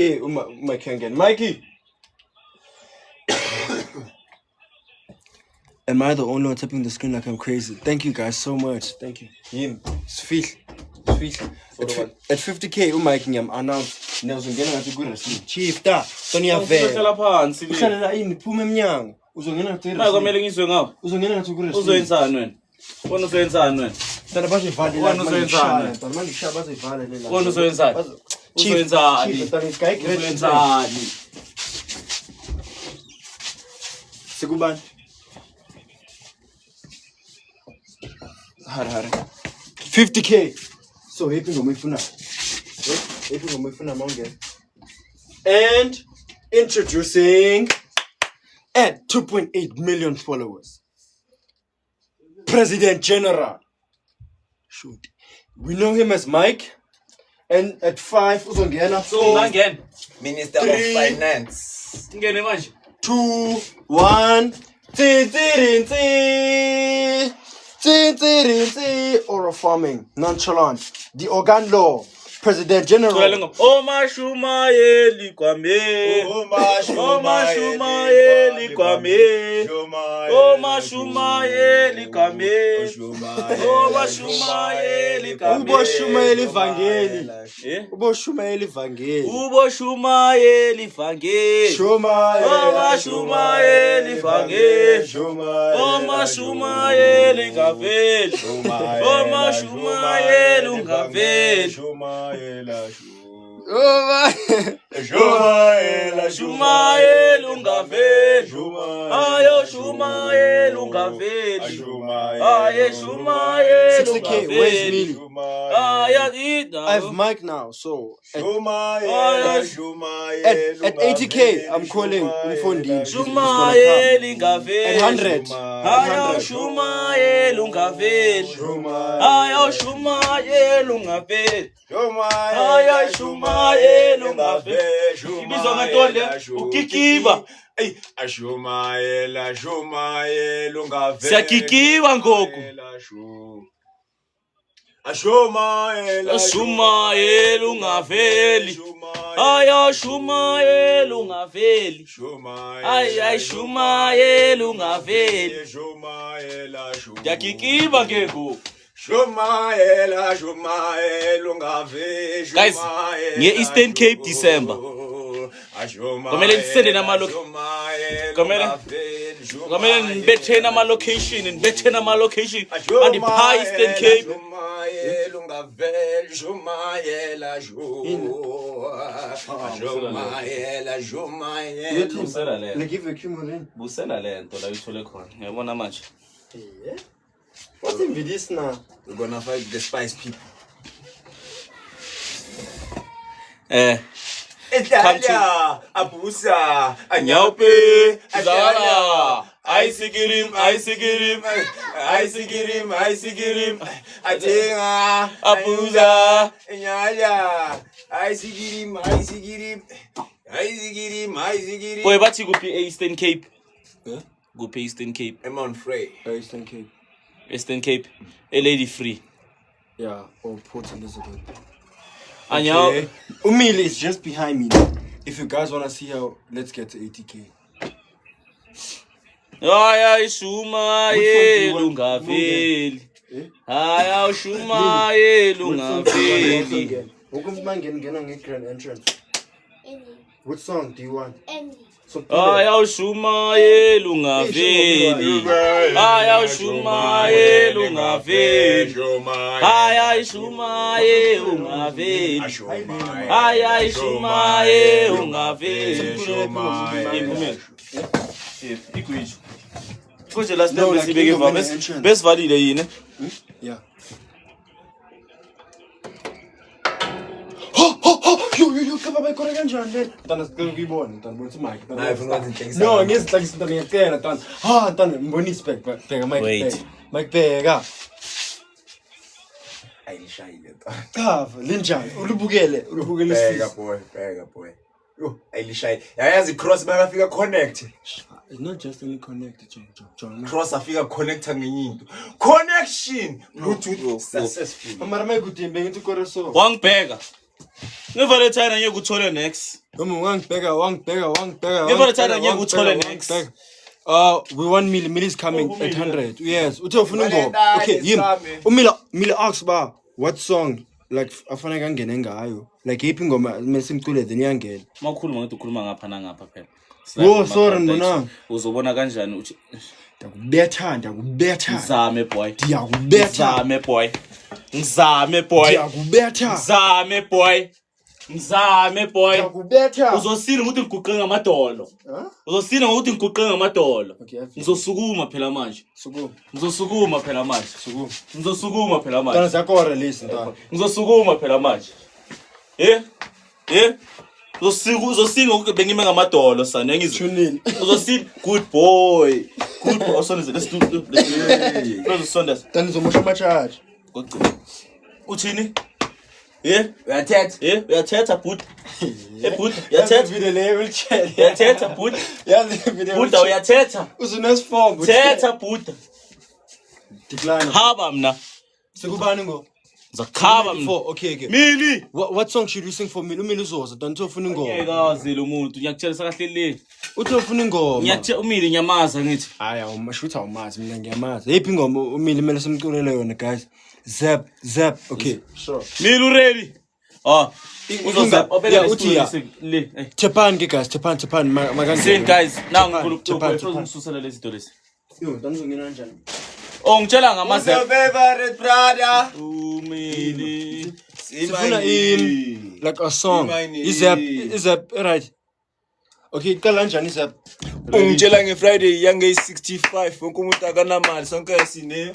Hey, Mike again. Mikey! Am I the only one tapping the screen like I'm crazy? Thank you guys so much. Thank you. Him. Sfihl. At 50k, Mike ngiyam announce. Ngizongena ngathi ku wrestling. Chief da. Tony Avela. Uhlala phansi. Uhlalela ini phuma eminyango. Uzongena ngathi wrestling. Kumele ngizwe ngawo. Uzongena ngathi ku wrestling. Uzoyenzani wena? Wena uzoyenzani wena? Tana bazivale la. Wena uzoyenzani? Tana manje shaya bazivale la. Wena uzoyenzani? Uzoyenzani? Chief, tani guy great. Uzoyenzani? Sikubani? Hare. 50k. So happy ngomifuna. Happy ngomifuna monge. And introducing at 2.8 million followers. President General. Shoot. We know him as Mike. And at 5 uzongena. So again. Minister of Finance. Ngene manje. 2 1 Oral farming, nonchalant. The organ law, President General. Oma Shumaeli Kwame. Oma Shumaeli Kwame. Oma Shumaeli Kwame. Oma Shumaeli Kwame. Ubo Shumaeli Vangeli. Ubo Shumaeli Vangeli. Ubo Shumaeli Vangeli. Oma Shumaeli Vangeli. Oma Shumaeli Gaveli. Oma Shumaeli Ungaveli. Shumaeli Ungaveli. Ayo Shumaeli Ungaveli. Aye Shumaeli 60k, where's Millie? I have Mike now, so at 80k, I'm calling Mfondini. Shumaeli Ungaveli. At 100. Ayo Shumaeli Ungaveli. Ayo Shumaeli Ungaveli. Ayo Shumaeli Ungaveli. Ibizwa ngatonde ukikiba. Shumaeli Ungaveli. Siyakikiba ngoku. Shumaeli Ungaveli. Ayo Shumaeli Ungaveli. Ay Shumaeli Ungaveli. Yakikiba ke ngoku. Shumaeli Ungaveli. Guys, nge-Eastern Cape December. Kumele sisende nama-location. Kumele nibethe nama-location. Nibethe nama-location. Andipha Eastern Cape. Busela lento la uyithole khona. Ngiyabona manje. What's in this now? We're gonna fight the spice people. Italia, Abusa, Anyaupe, Zara, Aisigirim, Atinga, Abusa, Nyaya, Aisigirim. Boy, bathi kuphi Eastern Cape? Kuphi Eastern Cape? I'm on Frey. Eastern Cape. Eastern Cape, a lady free. Yeah, or Port Elizabeth. Anyau, Okay. Umili is just behind me. If you guys want to see how, let's get to 80k. Aya Shumaeli Ungaveli. Aya Shumaeli Ungaveli. Grand entrance. What song do you want? Aya Shumaeli Ungaveli. Aya Shumaeli Ungaveli. Aya Shumaeli Ungaveli. Aya Shumaeli Ungaveli. Ikwithu. Futhi last time besibeke vama besivalile yini? Yeah. Yo, kaba bayikora kanjani le? Tana sikuyibona, tana bona Mike. No, ngizihlakisa tana ngiyacela tana. Tana mbonisi bheka Mike. Mike bheka. Ayishayile. Cha, linjani? Ulubukele Bheka boy. Yo, ayishayile. Yayazi cross bayafika connect. It's not just only connected, John. Cross afika connecta ngenye into. Connection. Bluetooth successful. Mara mayikuthi mbengithi kore so. Wangibheka. Ngevalentine angeke uthole next. Wangibheka. Ngevalentine angeke uthole next. We want Millie is coming at 100. Yes. Uthe ufuna ingoma. Okay, him. Umila asks ba what song like afanele angene ngayo. Like yiphi ingoma mesimcule then iyangena. Makhuluma ngathi ukhuluma ngapha nangapha phela. Oh, sorry mbona. Uzobona kanjani uthi Ndakubetha. Zame boy. Ndiyakubetha. Ngizame boy. Ndakubetha. Uzosina ukuthi ngiguqe ngamadolo. Uzosina ukuthi ngiguqe ngamadolo. Okay, Ngizosukuma phela manje. Sukuma. Ngizosukuma phela manje. Ngizosukuma phela manje. Tana zakho release ntana. Ngizosukuma phela manje. Uzosina ukuthi bengime ngamadolo sana ngizithunile. Uzosina good boy. Osondeze let's do. Let's sondeza. Tana uzomosha amacharge. Ngocela. Uthini? Uyathetha bud. Bud, uyathetha video le wheelchair. Uyathetha bud. Yazi video. Bud uyathetha. Uzunesform. Thetha bud. Decline. Khaba mna. Sekubani ngo? Zakhaba mna. Okay. Mili. What song should we sing for Mili? Umili uzoza. Don't ufuna ingoma. Ngiyakazi lo muntu. Ngiyakutshela kahle le. Uthi ufuna ingoma. Ngiyathe Umili nyamaza ngithi. Hayi awumashutha umazi mina ngiyamazi. Yiphi ingoma Umili mele simculele yona guys. Zap. Okay. Sure. Mili ready? Uzozap obela uthi ya. Tepan ke guys, Tepan makangena. Sing guys, now ngikhuluma ngisususela lezi zinto lezi. Yo, danizongena kanjani? Ngitshela ngamazap. favorite brother. Umili. Sifuna like a song. Is that right? Okay, qala kanjani Zap? Ungitshela ngeFriday yange 65 wonke umuntu akanamali sonke sine.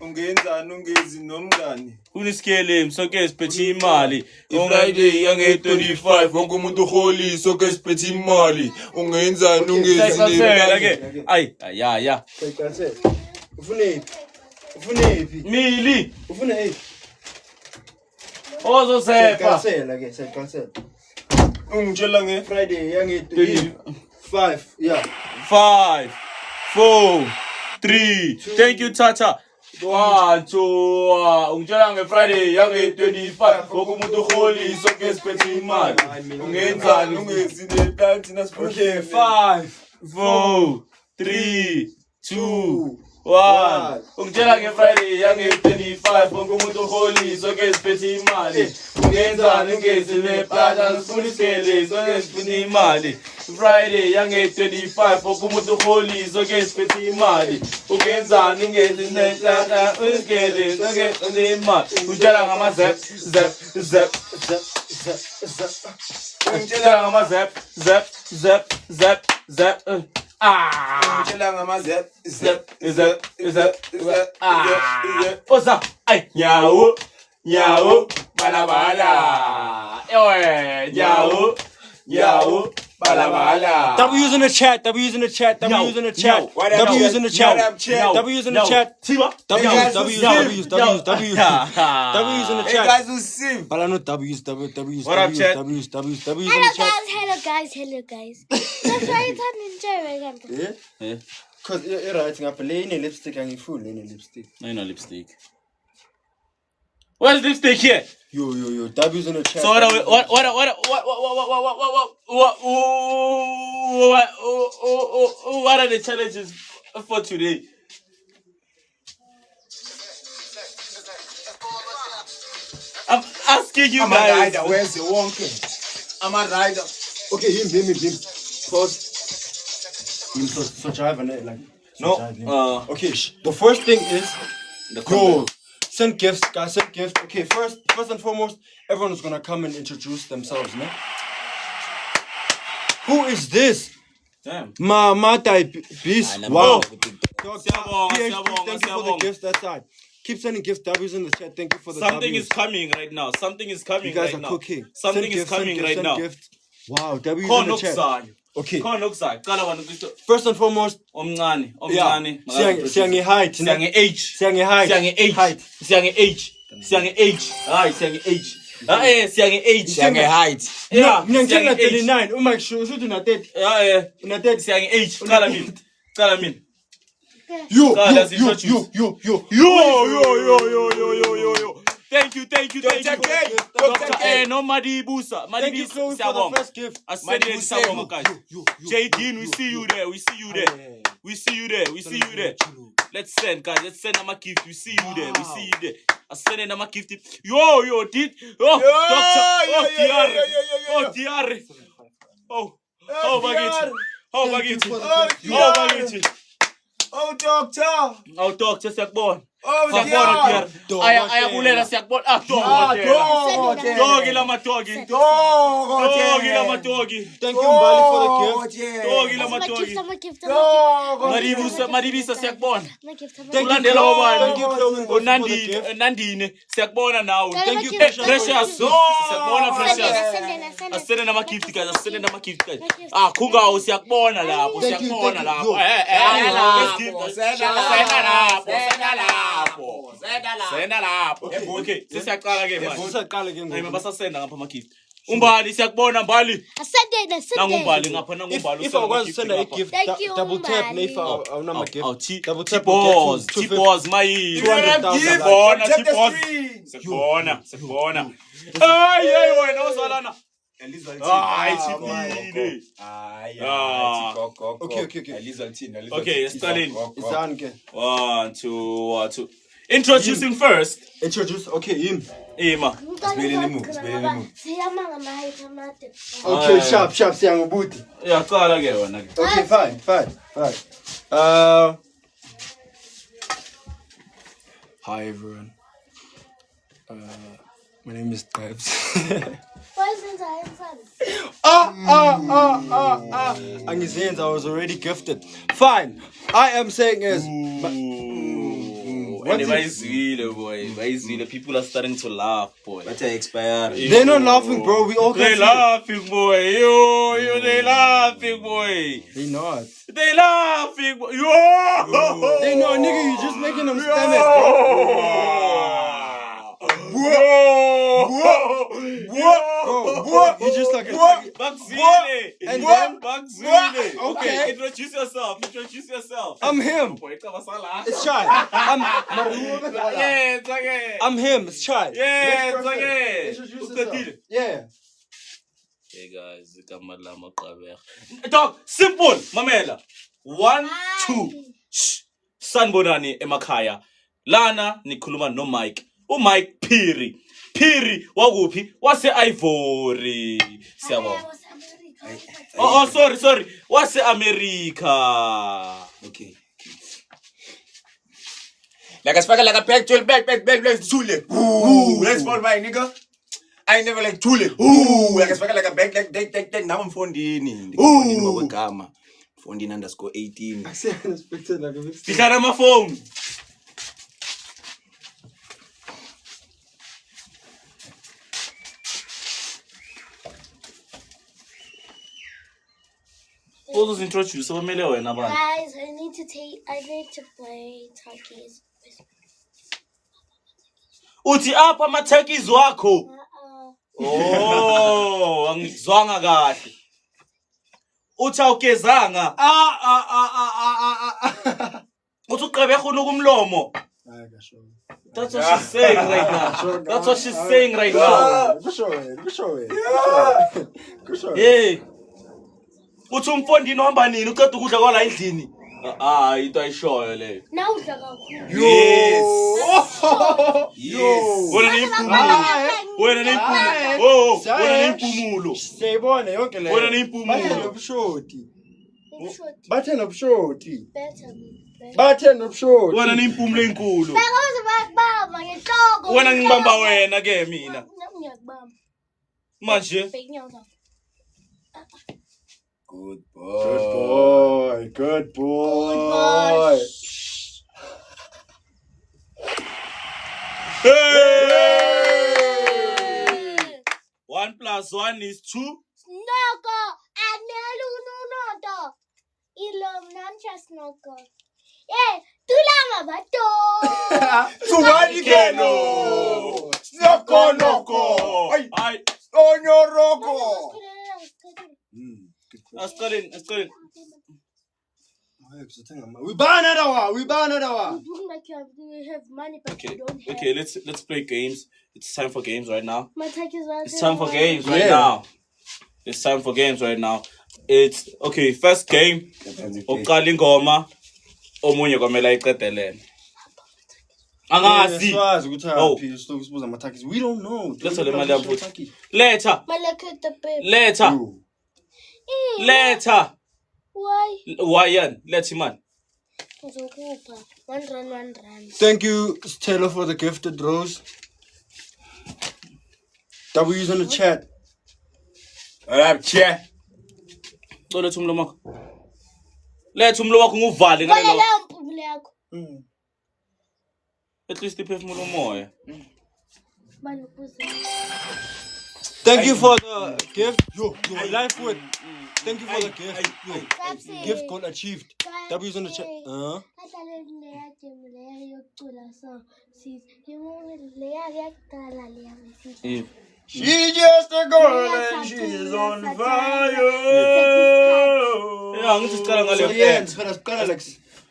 Ungenzani ungezi nomngani Unisikele sonke siphethe imali Friday yange 25 wonke umuntu uholi sonke siphethe imali ungenzani ungezi Ay Cancel. Ufuna iphi? Mili Ufuna iphi? Ozosepa Cancel. Ungitshela nge Friday yange 25. Yeah. 5 4 3 Thank you Tata 1 2 ungitshela ngeFriday yange 25 wonke umuntu uholi sonke siphethe imali ungenzani ungezi neplant Okay, 5 4 3 2 1 ungitshela ngeFriday yange 25 wonke umuntu uholi sonke siphethe imali ungenzani ungezi neplant ufunisele sonke siphethe imali Friday yange 25 wonke umuntu uholi sonke siphethe imali ungenzani ungezi neplant ufunisele sonke siphethe imali ungitshela ngamazap ungitshela ngamazap Ungitshela ngamazap Oza ay nyawo balabala balabala W's in the chat. W's in the chat. W's in the chat. W's in the chat. W's in the chat. W's in the chat. guys will see Balano W's in Hello the chat. guys. That's why it's enjoy Yeah. Cause you're writing up a lipstick and you full lipstick. No lipstick. Where's lipstick here? Yo. W's in the chat. So what are the challenges for today? I'm asking you I'm a guys. rider where's the wonky I'm a rider Okay, him. Pause. Him so drive and like. No. Okay. The first thing is go send gifts, guys. Send gifts. Okay. First and foremost, everyone is gonna come and introduce themselves, man. Who is this? Damn. Ma type beast. Wow. Siyabonga, PhD, siyabonga, thank you for the siyabonga. gifts. That's right. Keep sending gifts. W's in the chat. Thank you for the Something W's. is coming right now. Something is coming You guys right are now. cooking. Something Send is gifts, coming send right gifts, now. send gifts. Wow, W's in the chat. Khona Okay. ukuzayo. First and foremost, Omncane. Siyange height. Siyange age. Siyange height. Siyange age. Height. Siyange age. Siyange age. Hayi siyange age. Siyange age. Siyange height Yeah. Mina ngithenga Siyange age. 39. Uma ngisho una 30. Una 30. Siyange age. Qala mina. Yo. God, that's introduced. Yo. Yo. Thank you. Dr. K. Dr. K. No Madibusa. Thank you, Chloe, for the first gift. I said it, Sabonga, guys. J.D., we see you there. We see you there. Let's send, guys. Let's send Nama gift. We see you there. I send Nama gift. Yo, did. Oh, Doctor. Diare. Oh, Bagiti. Oh, Doctor. Sakbon. Oh, Sakbon. Ayabulela Sakbon. Togi lama togi. Thank you, Mbali, for the gift. Togi lama togi. Maribisa Sakbon. Thank you, Nandine Sakbona now. Thank you, Precious. Sakbona Precious. Asene nama gift guys. Kunga Sakbona lapho. Sakbona lapho. Senda lapho. Okay, sesiyaqala ke manje. Hayi mabasasenda ngapha ama gift. Umbali siyakubona Mbali. Asende. Nangumbali ngapha nangumbali. If I was to send a gift, Thank you, double tap, Mbali. if I not gift. Double tap, T-Boss, my 200,000. Sekubona. Ay, wena uzalana. Hayi chipile. Okay, Stalin. It's done, okay. 1, 2. Introducing first. Introduce, okay, him. Ima. Okay, sharp, siyangubudi. Yaqala ke wena ke. Okay, fine. Hi everyone. My name is Tribes. Angizenza, I was already gifted. Fine. I am saying is Boy. People are starting to laugh, boy. But I expired. they're not laughing, bro. We all They can laughing, boy. Yo, they laughing, boy. They not. They laughing, boy. Yo. They know, nigga, you just making them stand it, bro. You just like Bagzile. And then Bagzile. Okay. Introduce yourself. I'm him. It's Chai. Yeah, it's okay. I'm him. It's Chai. Yeah, it's Next person. okay. Introduce yourself. Yeah. Hey guys, dog, simple, mamela. 1, 2. Shh. Sanbonani emakhaya. Lana nikhuluma no Mike. Mike Phiri wakuphi wase Ivory. Siyabona. Oh, sorry. Wase America. Okay. Like a sparkle, like a back, Tule. Ooh, let's fall by nigga. I never like Tule. Ooh, like a sparkle, like a back, like now I'm Fondini. Ooh, Gama. Fondini _18. I said unexpected like a mix. Dikara my phone. All those introduce so many wena bani. Guys, I need to play talkies. Uthi apha ama turkeys wakho. Oh, angizwanga kahle. Uthi awukezanga. Uthi uqebe khona ukumlomo. That's what she's saying right now. Go show it. Hey. Uthi umfondini ohamba nini uqeda ukudla kwala endlini? Into ayishoyo leyo. Now udla kakhulu. Yes. Wena neimpumulo. Siyayibona yonke le. Wena neimpumulo. Ubushoti. Better. Bathe nobushoti. Wena neimpumulo enkulu. Bakuze bakubamba ngenhloko. Wena ngibamba wena ke mina. Ngiyakubamba. Manje. Good boy. Hey! 1 + 1 is 2. Snoko, anelu nunoto. Ilom nancha snoko. Tulama bato. Suwadi keno. Snoko. Ay. Onyoroko. Ascolin. We buy another one. We buy another one. You look like you have money, but Okay, you don't have. okay, let's play games. It's time for games right now. My tag is right It's time for there. games right Yeah. now. It's time for games right now. It's okay. First game. Uqala ingoma. Omunye kwamela iqedelele. Angazi. Oh. We don't know. Let's tell them my damn foot. Later. My leg hit the bed. Later. Later. Why? Why yan? Let's see man. Uzokupa. One run. Thank you, Taylor, for the gifted rose. W's on the chat. Alright, chair. Let's umlo wakho. Let's umlo wakho nguvale ngale lo. Valela mpumule yakho. At least iphefumula umoya. Manje kuze. Thank you for the gift. Yo, life with. Thank you for the gift. Yo, Kapsi. gift goal achieved. W's on the chat. Adlale leya game leya yokucula so sis. Leya yakudala leya message. Yeah. She just a girl and she's on fire. Yeah, ngithi sicala ngale. So yeah, it's better like.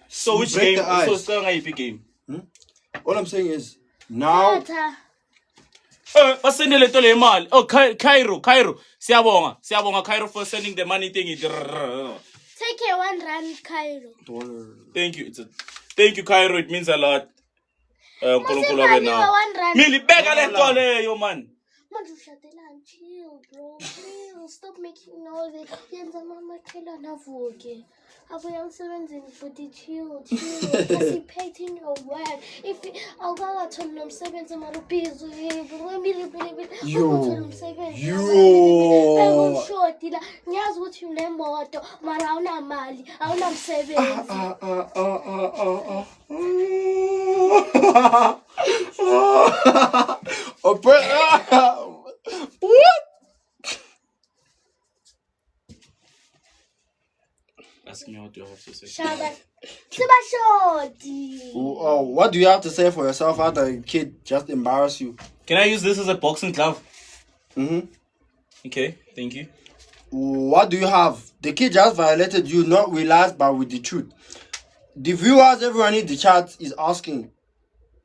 So which break game? the ice. So sicala ngayiphi game? All I'm saying is now. Tata. Basendele nto le imali. Oh, Cairo. Siyabonga Cairo for sending the money thing. Take a 1 rand Cairo. Thank you. Thank you Cairo. It means a lot. Nkulunkulu abe nawe. 1 rand. Mili beka le nto leyo man. Manje ushadela chill bro. Please stop making noise. Yenza mama khela navuke. Abuya emsebenzini futhi chill. Participating your work. If awukathola nomsebenzi mara ubhizi. Shoti la. Ngiyazi ukuthi unemoto mara awunamali, awunamsebenzi. What? Ask me what you have to say. Shaba. Siba shoti. What do you have to say for yourself after a kid just embarrass you? Can I use this as a boxing glove? Mm-hmm. Okay, thank you. What do you have? The kid just violated you, not realized, but with the truth. The viewers, everyone in the chat is asking,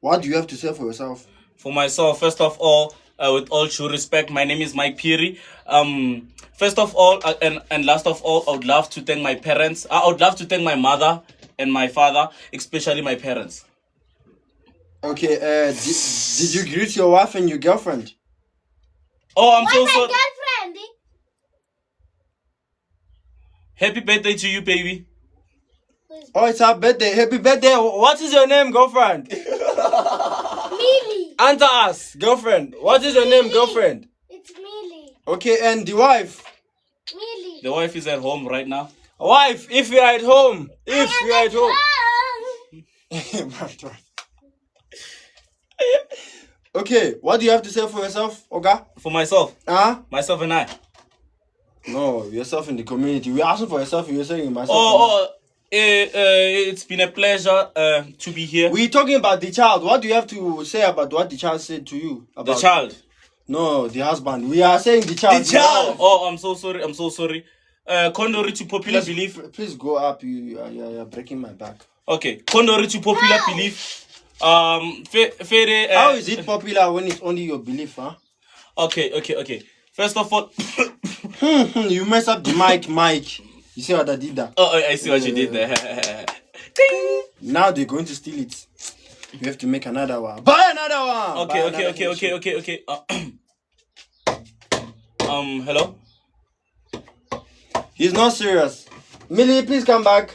what do you have to say for yourself? For myself, first of all, with all due respect, my name is Mike Phiri. First of all, and last of all, I would love to thank my parents. I would love to thank my mother and my father, especially my parents. Okay, did you greet your wife and your girlfriend? Oh, I'm so What's sorry. my girlfriend? Happy birthday to you, baby. Oh, it's her birthday. Happy birthday. What is your name, girlfriend? Millie. Answer us, girlfriend. What is your name, girlfriend? It's Millie. Okay, and the wife? Millie. The wife is at home right now. Wife, if you're at home. If you're at home. Okay, what do you have to say for yourself, Oga? For myself. Huh? Myself and I. No, yourself in the community. We're asking for yourself, you're saying myself. It's been a pleasure to be here. We're talking about the child. What do you have to say about what the child said to you? The About child. No, the husband. We are saying the child. The child. Oh, I'm so sorry. Contrary to popular belief. Please go up. You're breaking my back. Okay. Contrary to popular belief. How is it popular when it's only your belief, huh? Okay. First of all, You mess up the mic. You see what I did there? oh, I see what you did there. Ding! Now they're going to steal it. You have to make another one. Buy another one. Buy another Okay. Hello? He's not serious. Millie, please come back.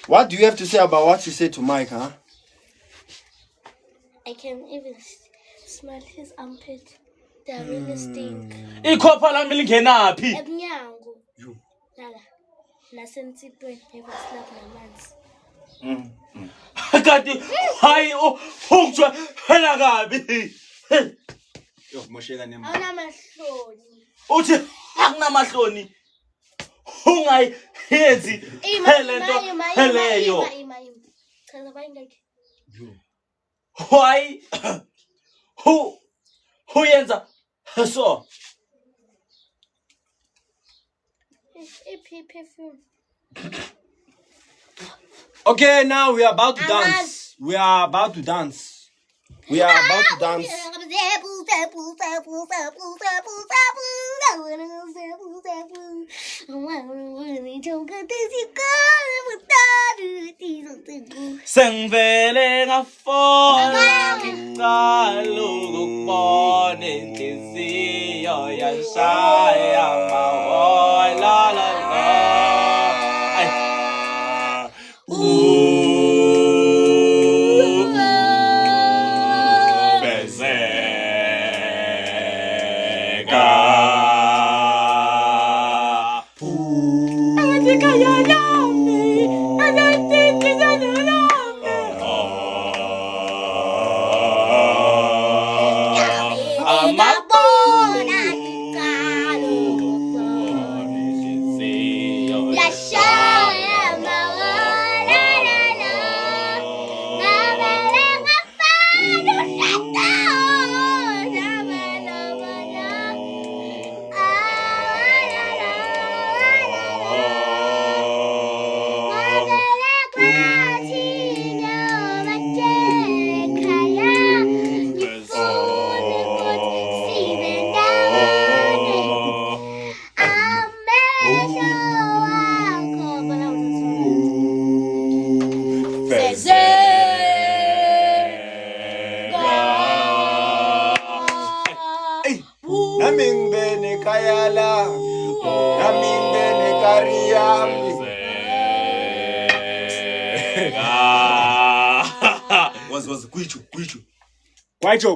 What do you have to say about what you said to Mike, huh? I can even smell his armpit. They really stink. Ikhopha lami lingenaphi? Ebnyango. Lala. Nasensipweni ebaslap namanzi. Kanti hayi ungijwa phela kabi. Moshela name. Awunamahloni. Uthi akunamahloni. Ungayenzi lento leyo. Chaza bayingakhe. Why? Who yenza so? Perfume. Okay, now we are about to dance. We are about to dance. We are about to dance. Sengivele ngafona ngicala ukubona inhliziyo yashaya mahola la la. Ay. Naming bene kayala, naming bene kariam. Was Guicho. Guacho. Walking.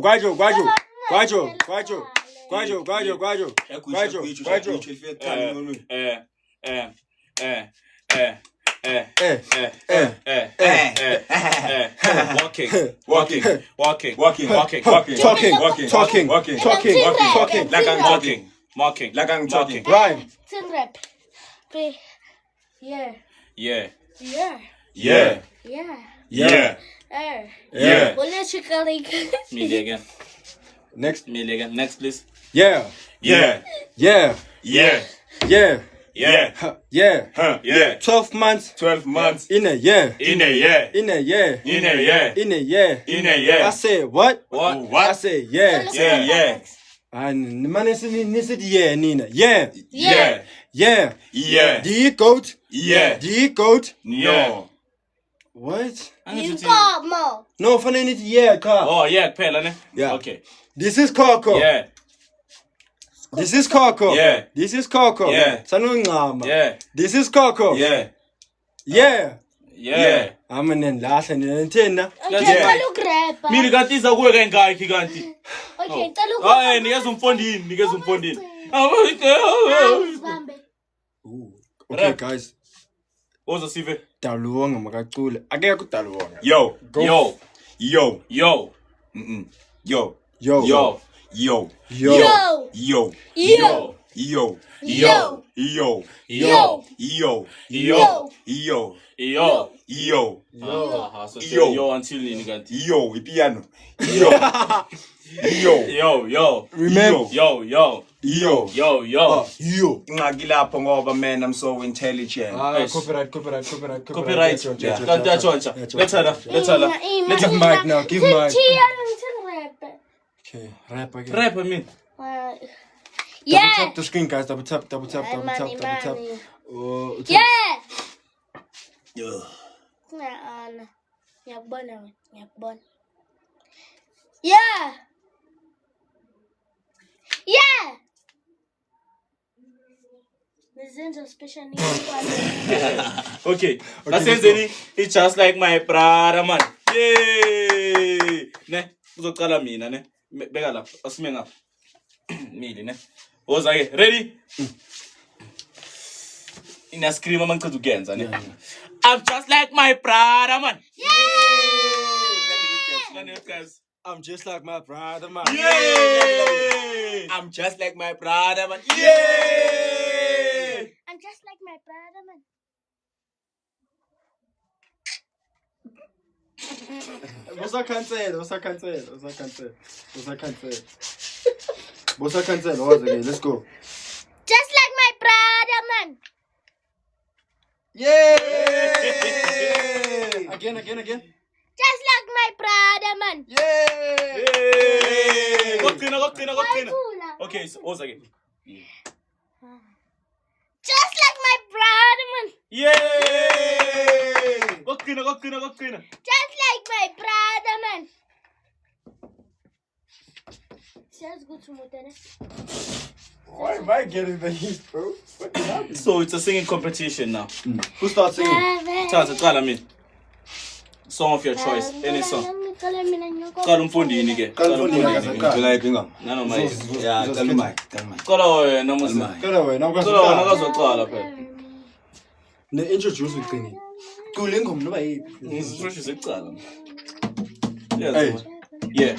Talking. Like I'm talking. Marking. Like I'm talking. Rhyme. Sing rap. Yeah. Politically. Me again. Next. Next, please. Yeah. Huh. 12 months 12 months in a year. in a year. I say what? I say yeah. Yeah. And the man is yeah, Nina. Yeah. Yeah. Do you goat? Yeah. Do you goat? No. What? You got more. No, for any yeah, car. Oh, yeah, pela, ne? Yeah. Okay. This is Coco. Yeah. This is Coco. Yeah. This is Coco. Yeah. Sanungama. Yeah. This is Coco. Yeah. I'm an last and then Okay, talo grab. Mili kanti iza kuwe kangaki kanti? Okay, talo. Hayi nikeza umfondini. Okay, guys. Ozo sive. Daluwanga makacule. Akekho daluwanga. Yo. Yo. Yo until nini kanti? Yo, ipiano. Remember. Yo. Ingaki lapho ngoba man I'm so intelligent. Copyright. Copyright. Yeah. Let's Give mic now. Give mic. Rap. Okay, rap again. Rap I mean. Yeah. Tap the screen, guys. Double tap. Oh, Yeah. Yeah. Yakbon. Yeah. This is a special needs. Okay. Nasenzeni it's just like my brother man. Yay! Ne, uzoqala mina ne. Beka lapha, asime ngapha. Mili ne. Woza ke, ready? Ina scream amangicela ukuyenza ne. I'm just like my brother man. Guys. I'm just like my brother, man. Yay! I'm just like my brother man. Yay! I'm just like my brother, man. Bosa cancel. Okay, let's go. Just like my brother, man. Yay! Again. Just like my brother, man. Yay! Koqina. Ayithula. Okay, so what's again? Just like my brother, man. Yay! Koqina. Just like my brother, man. Let's go to Mutane. Why am I getting the heat, bro? What is happening? So it's a singing competition now. Who starts singing? Tata, call me. Song of your choice. Any song. Call umfundini ke. Nano mai. Yeah, tell me. Call wena musi. Kala wena Call nakazoqala phela. Ne-introduce uqini. Cula ingoma noba yiphi. Ngizifresh secala. Yeah.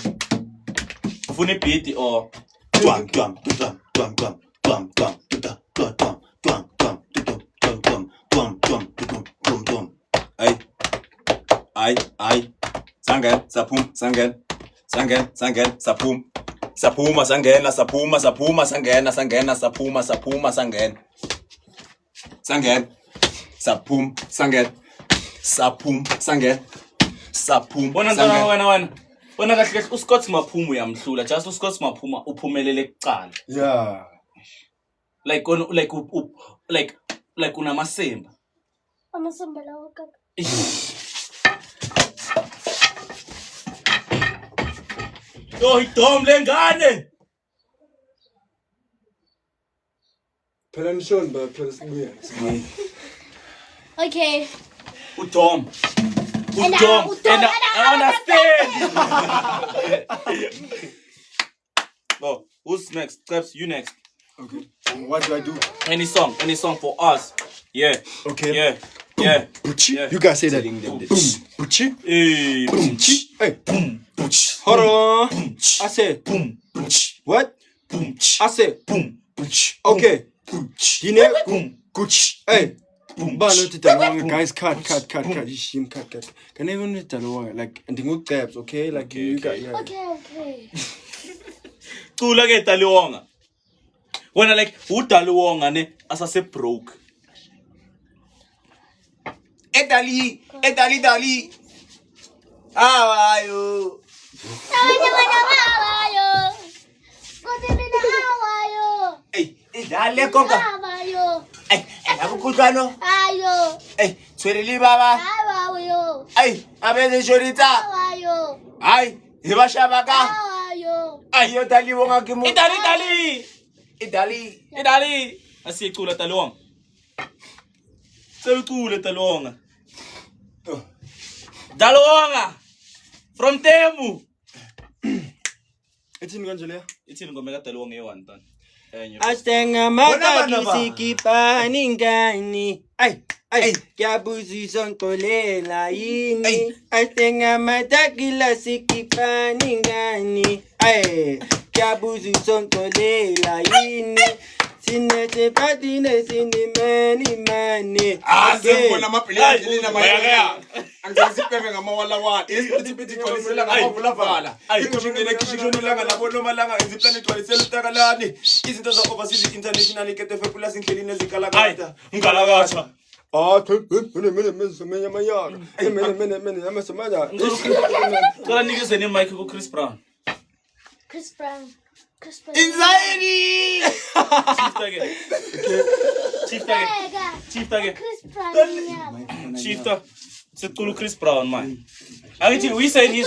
Ufuna beat or Ay. Sangen, sapum, sapum. Sapuma, sangena, sapuma, sangena, sapuma, sangen. Sangen. Sapum, sangen. Sapum, sangen. Sapum. Wena. Wena kahle uScott Maphumu uyamhlula. Just uScott Maphuma uphumelele ekuqala. Yeah. Like unamasemba. Amasamba lawo kaka. Yo, idom lengane. Phela nishoni ba phela sibuya. Okay. Udom. And I understand. Oh, who's next? Steps, you next. Okay. What do I do? Any song for us. Yeah. Okay. Yeah. Buchi. Yeah. You guys say that. Telling them Boom. this. Buchi. Hey. Buchi. Hey. Boom. Hold on. I said. Boom. What? Boom. I said. Boom. Okay. You know? Boom. Gucci. Hey. Bano titalonga guys cut. Ishim cut. Can even titalonga like and the tabs, okay? Like Okay, you okay. got yeah. Okay. Cula ke Taliwonga. When I like Utaliwonga ne asase broke. Dali. How are you? Hey, dale konka. Hey, akukulkano. Hey, tshwereli baba. Hey, abeze shorita. Ay, ibashabaka. Ay, yo dali wonga kimu. Idali. Asicula Taliwonga. Cula Taliwonga. Taliwonga. From Temu. It's in Ganjalia. It's in Gomega Taliwonga one ton. Astenga makakisi ningani. Ay, kyabuzi sonkolela yini. Astenga matakila sikipa ningani. Ay, kyabuzi sonkolela yini. Sinete patine mani. Sengibona amabhiliyadi lina mayaka. Angizipeme ngamawala. Isiphithiphithi gcwalisela ngamavulavala. Ingqingqele kishishonelanga labonomalanga iziplane gcwalisela utakalani. Izinto za-overseas international iketefe plus indleleni ezikalakata. Ngalakatha. Mene, amasamada. Cala nikizeni mic ku Chris Brown. Chris Brown. Anxiety. Chief tage. Chris Brown. Chiefta. Sicula Chris Brown man. Angithi we said he's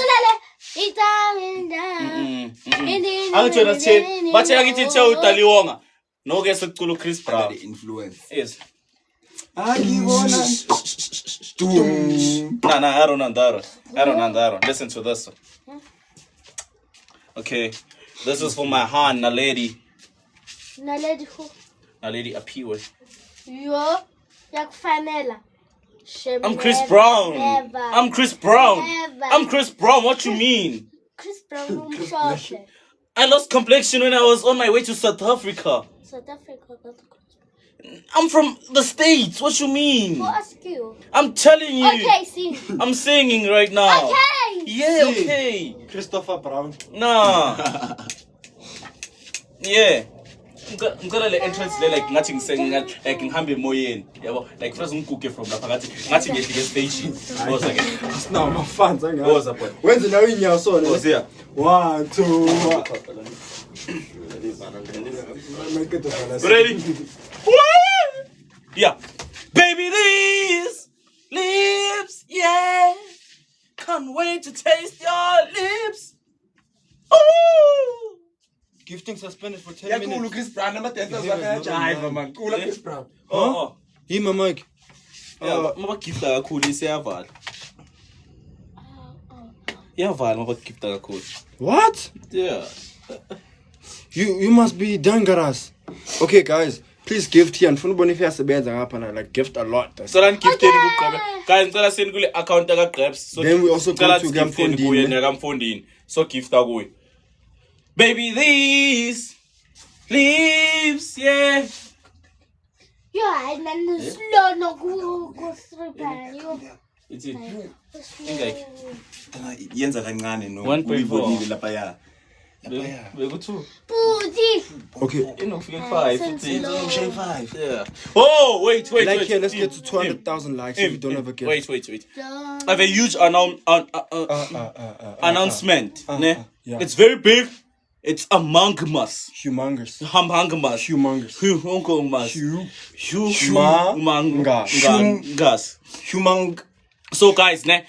Angithi that's it. But angithi tshela uTaliwonga. No ke sicula Chris Brown. The influence. Yes. Akibona. No, I don't know. Listen to this one. Okay. This is for my hand, Naledi. Naledi who? Naledi Apiwe. Yo, yakufanela. I'm Chris Brown. Never. I'm Chris Brown. Never. I'm Chris Brown. What you mean? Chris Brown umshoshe. I lost complexion when I was on my way to South Africa. South Africa got I'm from the States. What you mean? Who asked you? I'm telling you. Okay, sing. I'm singing right now. Okay. Yeah, okay. Christopher Brown. Nah. Yeah. ngicela le entrance le like ngathi ngisengathi like ngihambe emoyeni yabo like first ngiguge from lapha ngathi ngehlike station boza ke Now my fans boza boy wenze nawe inyawo sona boza ya 1 2 ready yeah baby these lips yeah can't wait to taste your lips ooh Gifting suspended for 10 Yakulu minutes. Chris Brown ama-dancers akayajive man. Kula Chris Brown. oh Hey, my mic. mama gifta kakhulu isiyavala iyavala mama gifta kakhulu What? yeah You must be dangerous. Okay, guys, please gift here. And for nobody here like gift a lot. Sala ngifting kuGqebe guys ngicela send kule account ka Gqebs so Then we also go to Gamfondini. kuye nekamfondini so gifta kuye baby these lips yeah Yo, I know slow no go stripper. Yo. it's it Tana yenza kancane no. 1.4. Uyibonile lapha ya. beku2 Puti. Okay. inofika 5 Slow. Shay 5. yeah oh wait Like wait here, let's get to 200,000 likes if you don't have a gift. wait I have a huge announcement ne yeah. it's very big it's among us Humongous. humongous Humongous. humongous Humong. so guys ne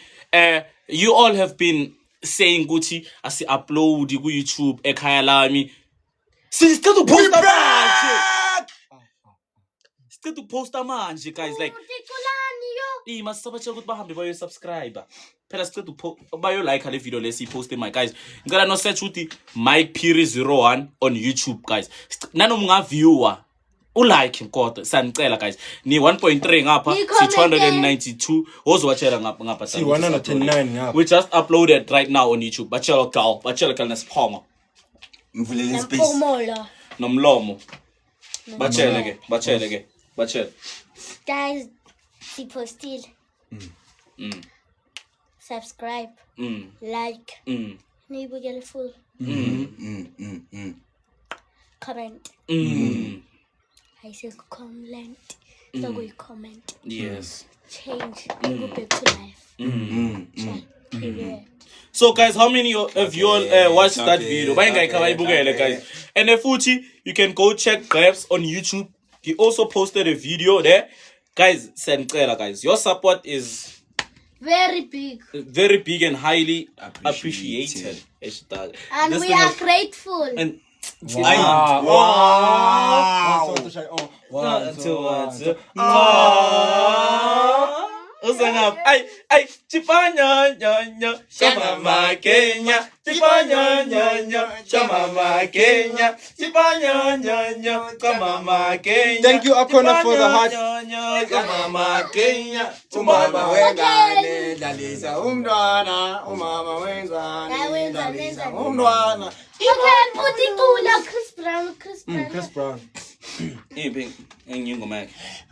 you all have been saying ukuthi asi upload ku YouTube ekhaya lami sicela uposta manje sicela uposta manje guys like Tikulani yo. masisabachela ukuthi bahambe bayo subscribe phela sicela bayo like le video lesiposte my guys ngicela no search ukuthi Mike Phiri 01 on YouTube guys nanoma ungaviewer ulike kodwa sanicela guys ni 1.3 ngapha si 292 ozowatshela ngapha See, 110 ngapha. we just uploaded right now on YouTube bachela gal nesiphongo Mvulele space. Nampumolo. nomlomo bachele ke Guys, postil. Subscribe. Like. Nibugele full. Comment. I say comment. So we comment. yes Change. We go back to life. Period. so guys how many of you all watched that video bayibukele guys and futhi you can go check Gqebs on YouTube he also posted a video there guys senicela guys your support is Very big. very big and highly appreciated. And This we thing are has- grateful. and Wow. Usangap ay chipanya nya chama Kenya chipanya nya chama Kenya chipanya nya chama Kenya. Thank you, Akona, for the heart. Chama Kenya Umama wengane dalisa umntwana umama wenzane dalisa umntwana. Okay, put it to Chris Brown. Chris Brown.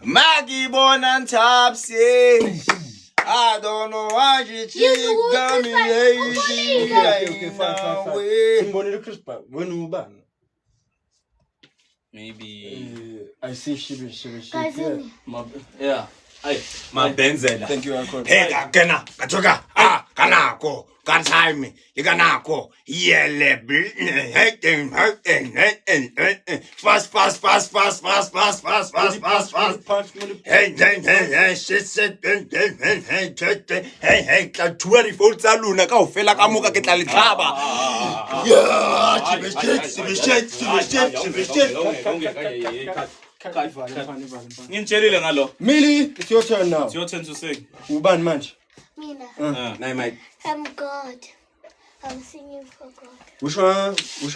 Magibona ntapsi. I don't know why she got me Okay, fine. Simbonile Chris Brown. When ubani? maybe I see she. Guys, yeah. Mabenzela. Thank you, Akona. Hey kena katoka kanako kansaimi ikanako yele fast hey shit hey ka 24 tsa luna ka ofela ka moka ke tla le tlhaba Ngimtshelile ngalo. Millie, it's your turn now. It's your turn to sing. Ubani manje? Mina. Nay mate. I'm God. I'm singing for God. Which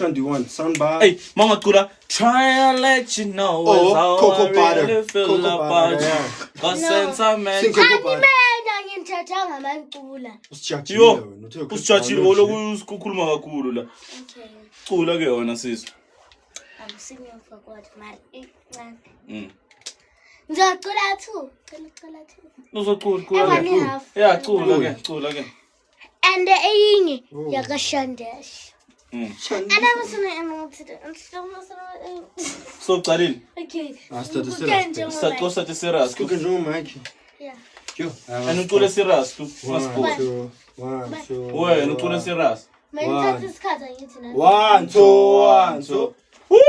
one do you want? Soundbar? Hey, Mama Kura, try and let you know Oh, how Cocoa I Butter. really feel Cocoa about Butter, you. yeah. Cause Sing sentiment. Cocoa Butter. Mina nginthatha ngamaqula. Usijajile Yo, wena, uthe Chris usijajile Brown, woloku usikhuluma kakhulu la. Okay. Cula ke yona sisi. I'm singing for God. Mm. Ngicula too. Ngicula too. Uzocula And one half. Yeah, cula ke. And the eyinye yakashandesh. And I was in the I'm still So Karin, okay. Start start serious. Cook and room, Mike. Yeah. Yo. And ucule serious tu. One, Passport. two, one, two. Wewe ucule serious. My One. dad's card on internet. 1, 2, 1, 2. Woo!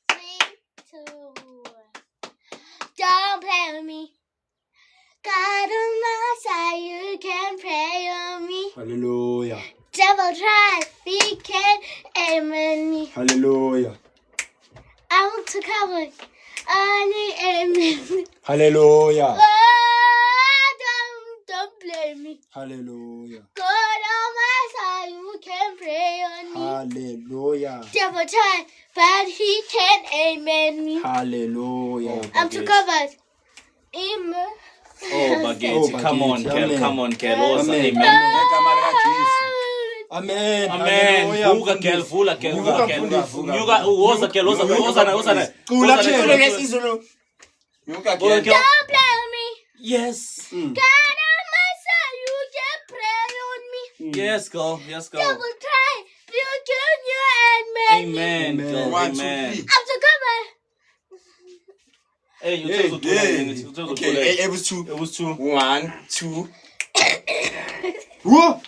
3, 2, 1. Don't play with me. God on my side, you can pray on me. Hallelujah. Devil try, he can aim at me. Hallelujah. I want to cover. I need aim. Hallelujah. Don't blame me. Hallelujah. God on my side, you can pray on me. Hallelujah. Devil try, but he can aim at me. Hallelujah. I'm too covered. Amen. Oh, Baguette. Come on, Baguette. Kel. Amen. Come on, Kel. Amen. Amen. Amen. Vuka, Kel. Vuka, Kel. Vuka, Kel. Vuka, woza, Kel. Woza. Cula, Don't play with me. Yes. God on my side, you can pray on me. Yes, girl. Yes, girl. Devil try, you can aim at me. Amen, girl. 1, 2, Amen. 3. I'm too covered. Hey, you tell us Okay, it was 2. It was 2. 1, 2. Whoa.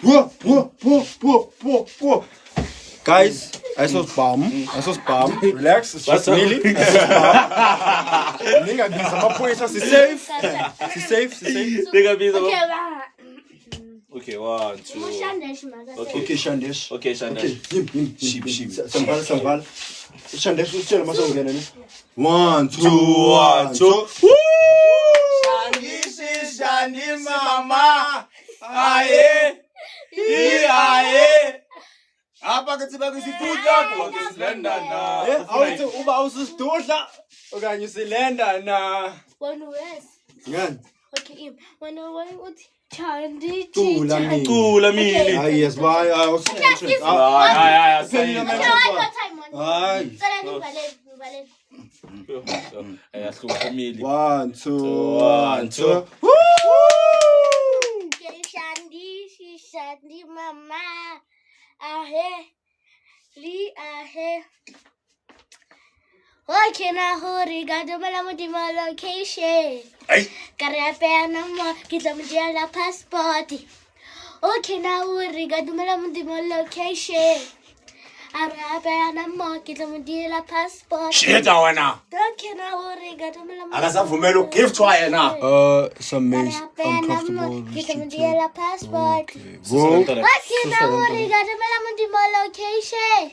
Guys, I saw spam. Relax. It's just Millie. Ninga giza maphoyisa si safe. Okay, 1, 2. Okay, Shandesh. Okay, Shandesh. Sheep. Samvala. Shandesh utshela masongena ni. 1, 2, 1, 2. Shandi mama. Aye. Aye. Apa katsiba kusituja kusilendana. Awuthi uba ususdudla okanye usilendana. One was. Ngani? Okay, when was Chandy. Tula mini. Tula mini. Ah yes, bye. I was Okay, entrance. Ah, Depending on no, my I got time on. Aye. So then you ballet. Yeah, so family. 1, 2, 1, 2. Woo! Shandy, mama. Ahe. Li ahe. Okay, now hurry, got the my location. Hey. Carapé no more, get them la passport. Okay, now hurry, got the my location. Carapé no more, get them la passport. Shit wena. Don't care now hurry, got the Akasavumela ukugiftwa yena. Some maze uncomfortable. Get them la passport. Whoa. Okay, now hurry, got the my location.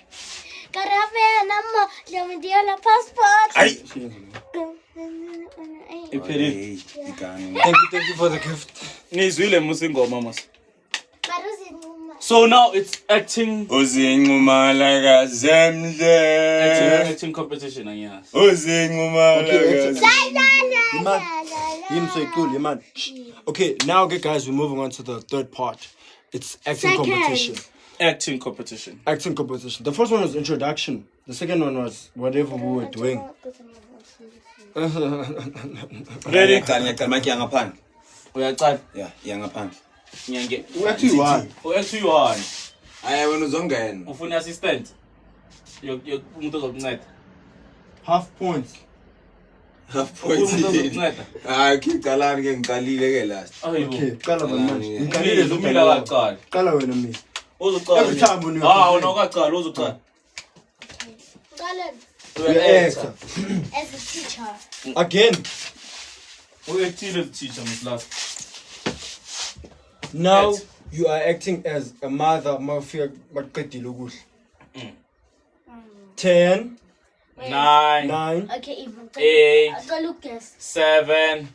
Carapé no more, get them la passport. Ay. Iphelile. Thank you for the gift. Nizwile musingoma mas. But who's in So now it's acting Uzinqumala kazemhle. acting competition, yes. Uzinqumala Man. Okay, now guys, we're moving on to the third part. It's acting competition. Acting competition. Acting competition. The first one was introduction. The second one was whatever we were doing. Ready? Ngiyaqala manje yangaphandle. Uyaqala. Yeah, yangaphandle. Ngiyange. We actually won. Actually one. Hayi wena uzongena. Ufuna assistant. Yo umuntu ozokunceda. Half points. Half Umuntu point. ozokunceda. Hayi ngiqalani ke ngiqalile ke last. Okay, qala manje. Ngicalile zomila kaqala. Qala wena mina. Uzoqala. Every time when you unokaqala uzoqala. actor. as a teacher. Again. Uyethile teacher last. Now Act. you are acting as a mother. Mafia maqedile ukudla. 10, 9, 9. Okay, even. 8, Go Lucas. 7.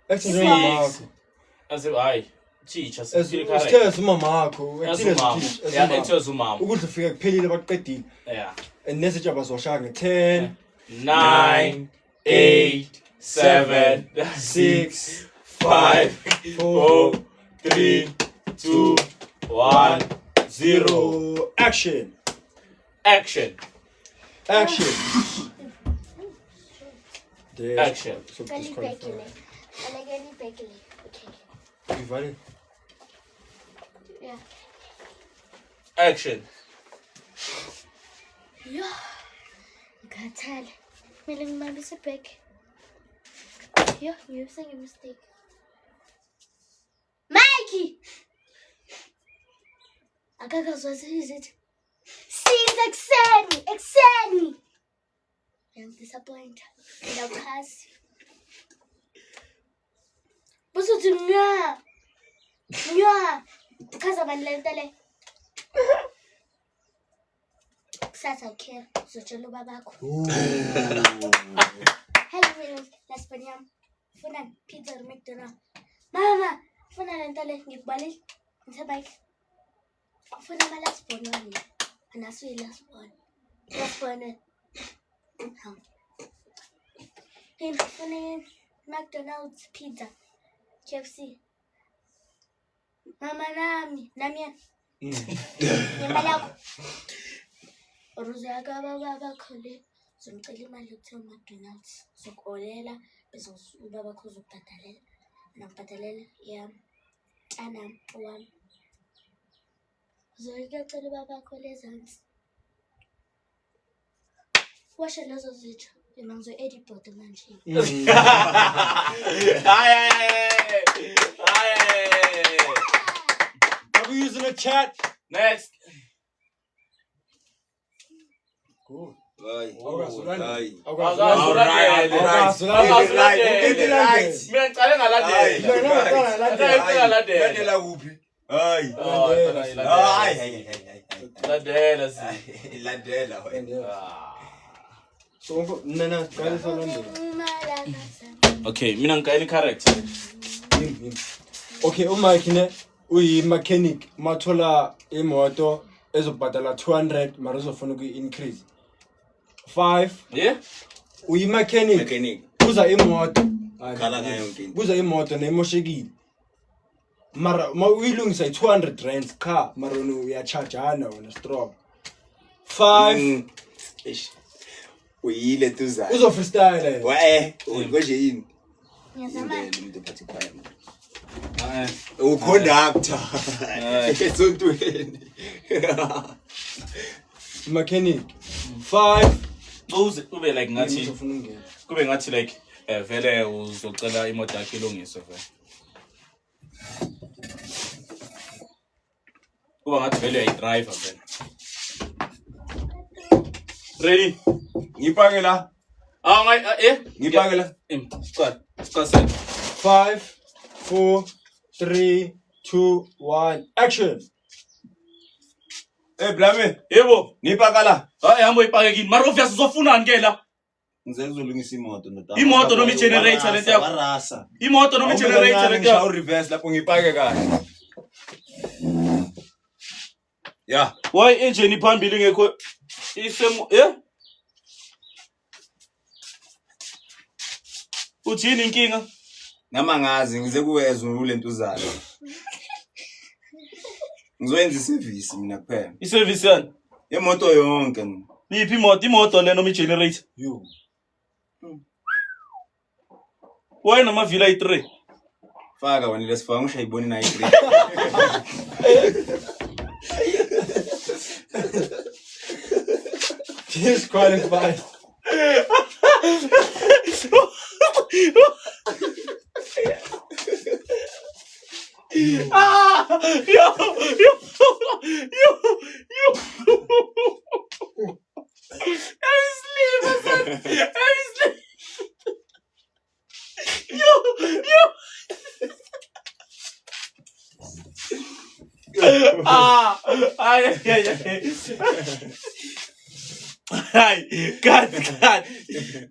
Acting as Six. mama yakho. As ayi teacher As sifile usithe correct. as mama yakho. As Acting as umama. teacher, as Yeah, umama. acting as umama. Ukudla fika kuphelile baqedile. Yeah. And message abazoshaya 10, 9, 8, 7, 6, 5, 4, 4, 3, 2, 1, 0. 0. Action. Action. Action. There. Action. So Gali disqualified. Bekele. And I gali Bekele. Okay. You valid? Yeah. Yeah. Action. Yo. Ngikhathele. Kumele ngibambise back. Yo, you're saying a mistake. Mikey! Akakazwazi izithi. Since ekseni. I'm disappointed. Ngiyakhazi. Busuthi nya. Chaza bani le nto le. Kusasa ukhere uzotshela ubabakho. Hello, let's put yam. Funa pizza or McDonald's. Mama, funa le nto le ngikubalile. Ngithe bike. Funa ama last bone wami. Anasuye last bone. Last bone. Funa McDonald's pizza. KFC. Mama nami. Yemala. Uruze akababa khole. Zomcela imali yokuthenga McDonald's. Sokolela bese ubaba kho uzobhadalela. Nabhadalela yami. Tana wami. Uzoyicela ubaba kho lezansi. Washa lezo zitho. Mina ngizo-edit body manje. Are we using a chat? Next. Cool. Hayi. Hayi. Mina ngicale ngalandela. Landela kuphi? Hayi. Landela si. Landela wena. So nana qala salondela. Okay, mina ngicela character. Okay, uMike ne uyi mechanic mathola imoto ezobhadala 200 mara uzofuna uku-increase 5. Yeah? Uyi mechanic kuza imoto Khala ngayo yonke into. kuza imoto nemoshekile mara uyilungisa 200 rands car mara uyachargeana wena strong 5 Uyile tuza. uzo freestyle Ngoje yini? Ngiyazama. Umuntu phathi phaya. Uconductor. Esontweni. mechanic 5 Ube like ngathi uzofuna ungena kube ngathi like vele uzocela imoto yakhe ilungiswe vele. Kuba ngathi vele uyidriver vele. Ready? Ngipake la. Ngipake la. Start 5 4 3 2 1 action. Blame. Yebo. Ngipaka la. Hayi hamba uyipake kini. Mara obvious uzofunani ke la? Ngize ngizolungisa imoto nodaba. Imoto noma i-generator lento yakho. Warasa. Imoto noma i-generator lento Ngishaw yakho. reverse lapho ngipake kahle. Yeah. Why engine iphambili ngekho isemo Uthini inkinga? Nama ngazi ngize kuweza ulento uzalo. Ngizoyenza iservice mina kuphela. I-service yani? Imoto yonke. Yiphi imoto le noma i-generator? You. Why nama villa i3? Faka wena lesifaka ngishayiboni na i3. Disqualified. Yo.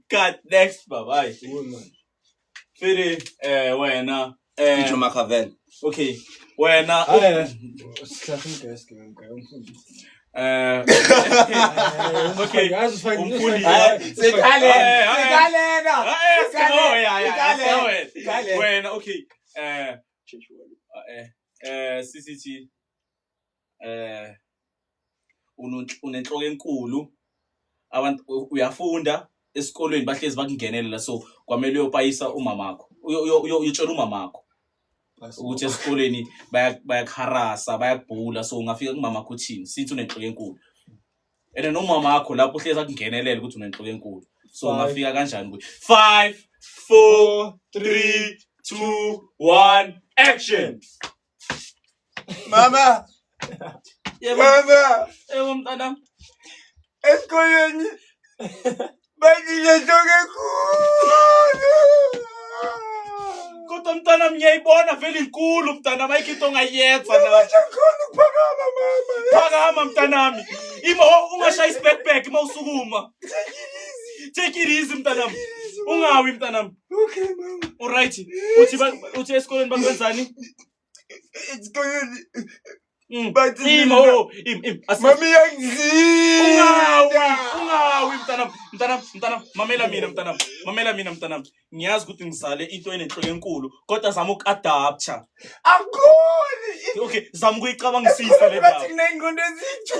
Cut next bye. Fede wena Intro Machiavelli. okay wena okay umfundi wena okay CCT unenhloko enkulu abantu uyafunda esikolweni bahlezi bakungenelela so kwamele uyopayisa umamakho uyotshela umamakho ukuthi esikoleni bayakharasa bayakubhula so ungafika kumama kuthini sithi unenhloko enkulu and nomama wakho lapho uhleza kungenelela ukuthi unenhloko enkulu so ungafika kanjani kuthi 5 4 3 2 1 action Mama yebo mntana esikoleni banenhloko enkulu kodwa mntana ngiyayibona vele inkulu mntana bayikho ongayenza la phakama mntanami ima ungashaya isbackpack uma usukuma take it easy mntanami ungawi mntanami okay mama alright uthi esikoleni bakwenzani esikoleni bathi mami yangizila ungawi mntanami mamela mina mntanami ngiyazi ukuthi ngisale into enenhloko enkulu kodwa zama ukadapta akhona okay zama ukuyicabangisisa le bathi ndaba kunengqondo ezithu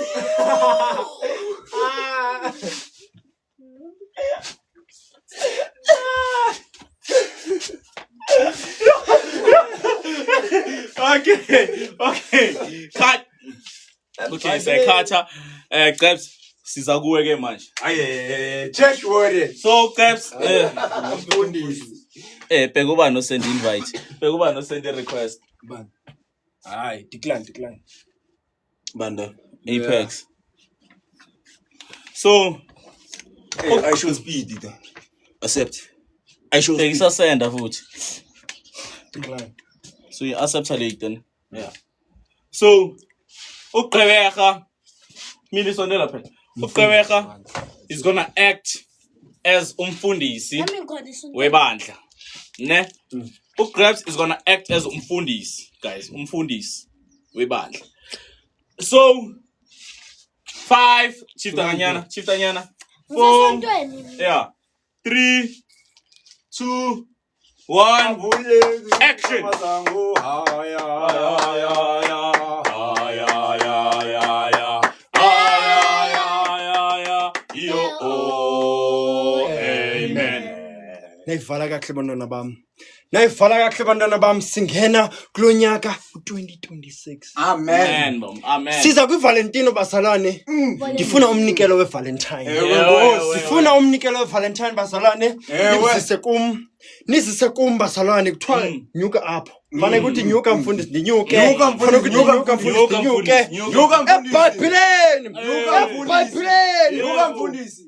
Okay. Cut. Okay, sekhatha Grebs siza kuwe ke manje. Check word. So Grebs Mfundisi. bheka uba no send invite. Bheka uba no send request. Ban. Hayi, decline. Banda Apex. So I should speed it. accept. I should send futhi. Decline. So you accept late then. Yeah. So uGqeberha mina sondela phela. uGqeberha is going to act as umfundisi webandla. Ne? uGrebs is going to act as umfundisi, guys. Umfundisi webandla. So 5 Chiftanyana. 4 yeah. 3 2 1 action. Amen. Nayivala kahle bantwana bami singena kulonyaka u2026. Amen. Amen. Siza kwiValentino bazalwane. Ngifuna umnikelo weValentine. Sifuna umnikelo weValentine bazalwane. Nizise kum bazalwane kuthiwa nyuka apho. Fana ukuthi nyuka mfundisi ndinyuke. Fana ukuthi nyuka mfundisi ndinyuke. Nyuka mfundisi. Nyuka mfundisi.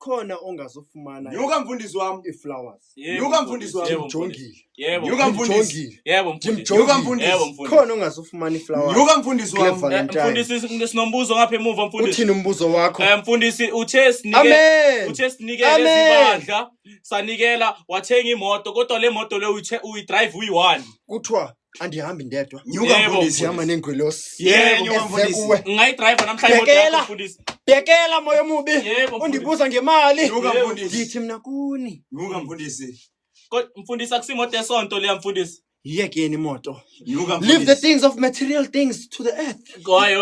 Khona ongazofumana Nyuka mfundisi wami iflowers. Nyuka mfundisi wami Mjongile. Nyuka mfundisi. Yebo mfundisi. Nyuka mfundisi. Khona ongazofumana iflowers. Nyuka mfundisi wami. Mfundisi nginombuzo ngapha emuva mfundisi. Uthini umbuzo wakho? Mfundisi uthe sinikele izibandla sanikela wathenga imoto kodwa le moto le uyidrive uyi1 kuthiwa andihambi ndedwa. Nyuka mfundisi Sihamba nengqwelosi. Yebo nyuka mfundisi. Ngayidrive namhlanje imoto mfundisi. Bhekela moya mubi. Undibuza ngemali. Nyuka mfundisi. Ngithi mina kuni. Nyuka mfundisi. Kodwa mfundisi akusimoto esonto le mfundisi. Yekeni imoto. Nyuka mfundisi. Leave the things of material things to the earth.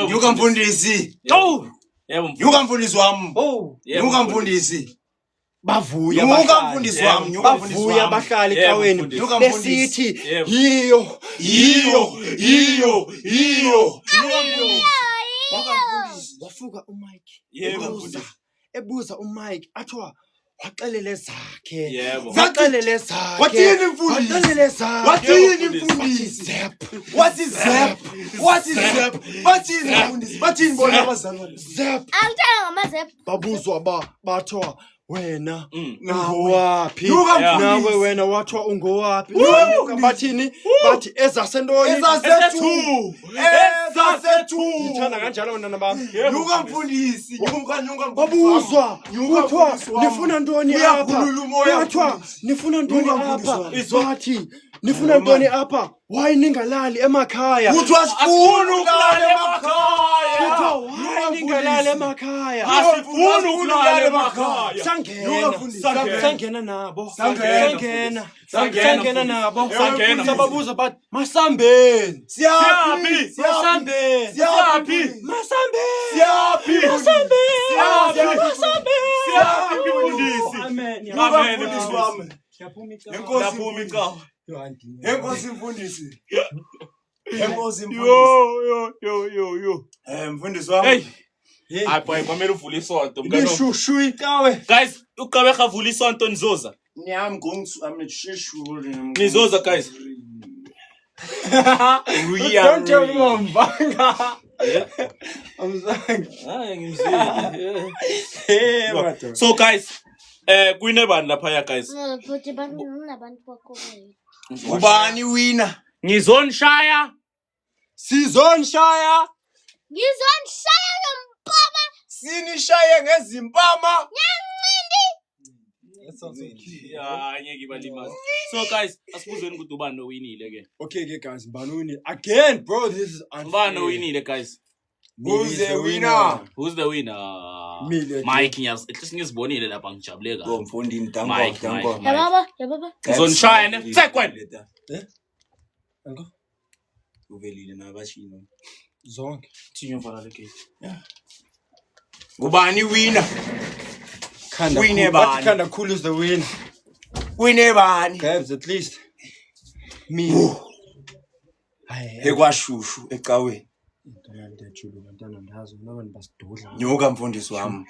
Nyuka mfundisi. Yebo Nyuka mfundisi wami. Nyuka mfundisi. Bavuya Nyuka mfundisi wami. Nyuka mfundisi wami. Bavuya bahlali ecaweni. Nyuka mfundisi. Besithi yiyo. Wafuka uMike. Ebuza uMike athiwa waxelele zakhe. Waxelele zakhe. Wathini mfundisi? Waxelele zakhe. Wathini mfundisi? What is zap? Bathini mfundisi? Bathini bona abazalwane? Zap. Angithenga ngamaZep. Babuzwa bathiwa wena ungowaphi? Nawe wena wathiwa ungowaphi? Bathini? Bathi ezasentoni. Ezasethu. Ngithanda kanjalo bantwana bami. Nyuka mfundisi. Nyuka Babuzwa kuthiwa nifuna ntoni apha? Uyakhulula umoya. Kuthiwa nifuna ntoni apha? mfundisi. Bathi nifuna ntoni apha? Why ningalali emakhaya? Kuthiwa sifuna ukulala Kuthiwa emakhaya. why ningalali emakhaya? Asifuni ukulala emakhaya. Sangena nabo. Sangena. Sangena nabo. Sangena. Sababuza bathi masambeni. Siyaphi. Masambeni. Siyaphi. Masambeni. Siyaphi. Siyaphi mfundisi. Amen. Nyuka mfundisi wami. Yaphuma Enkosi Yaphuma inkawu. Enkosi mfundisi. Enkosi mfundisi. Yo. Mfundisi wami. Hey. Hayi boy, kwamele uvule isonto mngani. Ishushu ikawe. Guys, uqabe khavula isonto nizoza. I'm sure. Nizoza guys. Don't tell me I'm banga. I'm sorry. Hayi ngimzeli. Hey, matter. So guys, kuyine bani lapha ya guys? But nabantu bakho. Ubani winner? Ngizonshaya. Sizonshaya. Ngizonishaya ngempama. Sinishaye ngezimpama. That sounds so cute. Yeah, ngeke ibalimaza. So guys, asibuzweni ukuthi ubani owinile ke. Okay, guys, Banuni again, bro. This is unfair. Ubani owinile guys? Who's the winner? Who's the winner? Me, Mike, ngizibonile lapha ngijabule kahle. Mfundini Mike. Ya baba. Ngizonishaya ne. Sekwena. Uncle? Uvelile nabashino. Zonke. Thinyo mfana le gate. Ubani winner? Winner bani? Kinda cool is the win. Winner bani? Guys, at least me. Ekwashushu ecaweni. Nyuka mfundisi wami.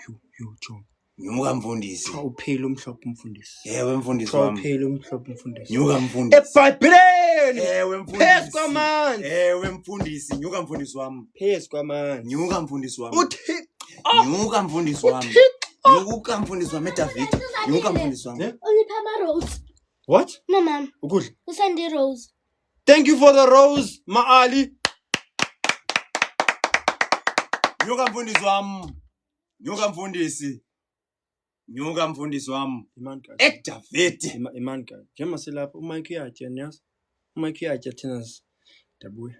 Nyuka mfundisi. Uphele umhlophe umfundisi. Ewe mfundisi wami. Uphele umhlophe umfundisi. Nyuka mfundisi. eBhayibhelini. Ewe mfundisi. Phezu kwamanzi. Ewe mfundisi. Nyuka mfundisi wami. Phezu kwamanzi. Nyuka mfundisi wami. Uthi Nyuka mfundisi wami. Nyuka mfundisi wami David. Nyuka mfundisi wami. Ungipha ama rose. what? No mama. Ukudla. Usende rose. Thank you for the rose, Maali. Nyuka mfundisi wami. Nyuka mfundisi. Nyuka mfundisi wami. Iman guys. David. Iman guys. Njema silapha uMike uyatya nyazi. uMike uyatya thina dabuya.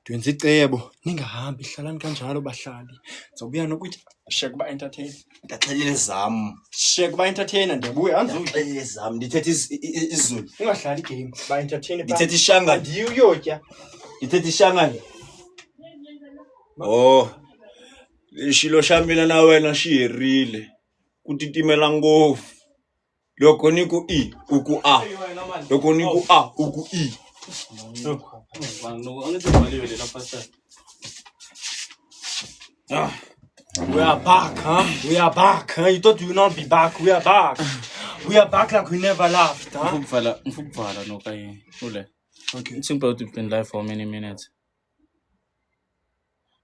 Twenza icebo, ningahambi hlalani kanjalo bahlali. Zobuya nokuthi sheke ba entertain. Ndaxelele zami. Sheke ba entertainer ndabuya anzu. Ndaxelele zami. Ndithethe izulu. Ungahlali game ba entertain ba. Ndithethe ishanga. Ndiyo uyotya. Ndithethe ishanga. Oh. Lexilo xa mina na wena xi herile. Ku titimela ngopfu. Loko ni ku I, u ku A. Loko ni ku A, u ku I. We are back, huh? We are back, huh? You thought you would not be back. We are back. We are back like we never left, huh? Ngifubhala no kaye. Ule. Okay. It's simple to been live for many minutes.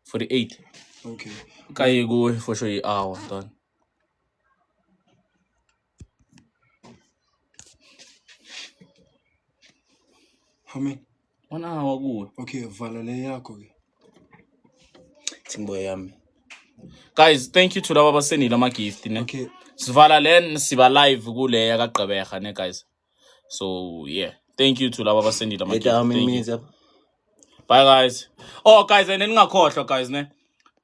48. Okay. Kaye go for sure an hour done. How many? 1 hour go. Okay, vala le yakho ke. Timbo yami. Guys, thank you to laba abasendile ama gift ne. Okay. Sivala len siba live kule yakaqhebeka ne guys. So yeah, thank you to laba abasendile ama gift. How many Thank you. minutes up? Bye guys. Oh guys, and ningakhohlwa guys ne.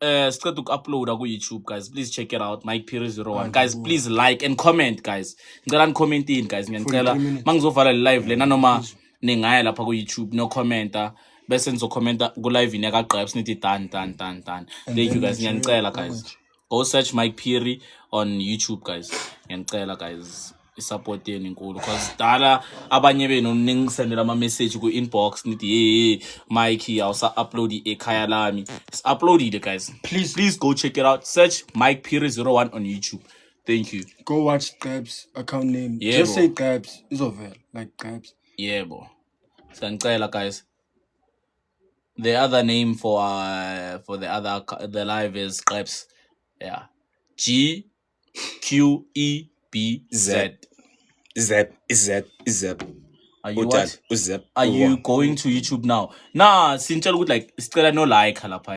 Siceda uku-uploada ku YouTube guys. Please check it out. Mike Piri 01. Guys, please like and comment guys. Ngicela nicommentini guys. Ngiyacela mangizovala live lena noma ningaya lapha ku YouTube no commenta bese nizokhomenta ku live yakaqhebha sinithi done. Thank you guys. Ngiyacela guys. Go search Mike Piri on YouTube guys. Ngiyacela guys. Support yenu inkulu because dala abanye benu ningisendela ama message ku inbox nithi hey Mike awusa upload ekhaya lami. It's uploaded guys. Please go check it out. Search Mike Piri 01 on YouTube. Thank you. Go watch Gabs account name. Yeah, Just bro. say Gabs. It's over. Like Gabs. Yeah, bro. Ngicela guys. The other name for the live is Gqebs. Yeah. GQEBZ. Zep. Are you what? Uzep. Are you going to YouTube now? Nah, sintshela ukuthi like sicela no like lapha.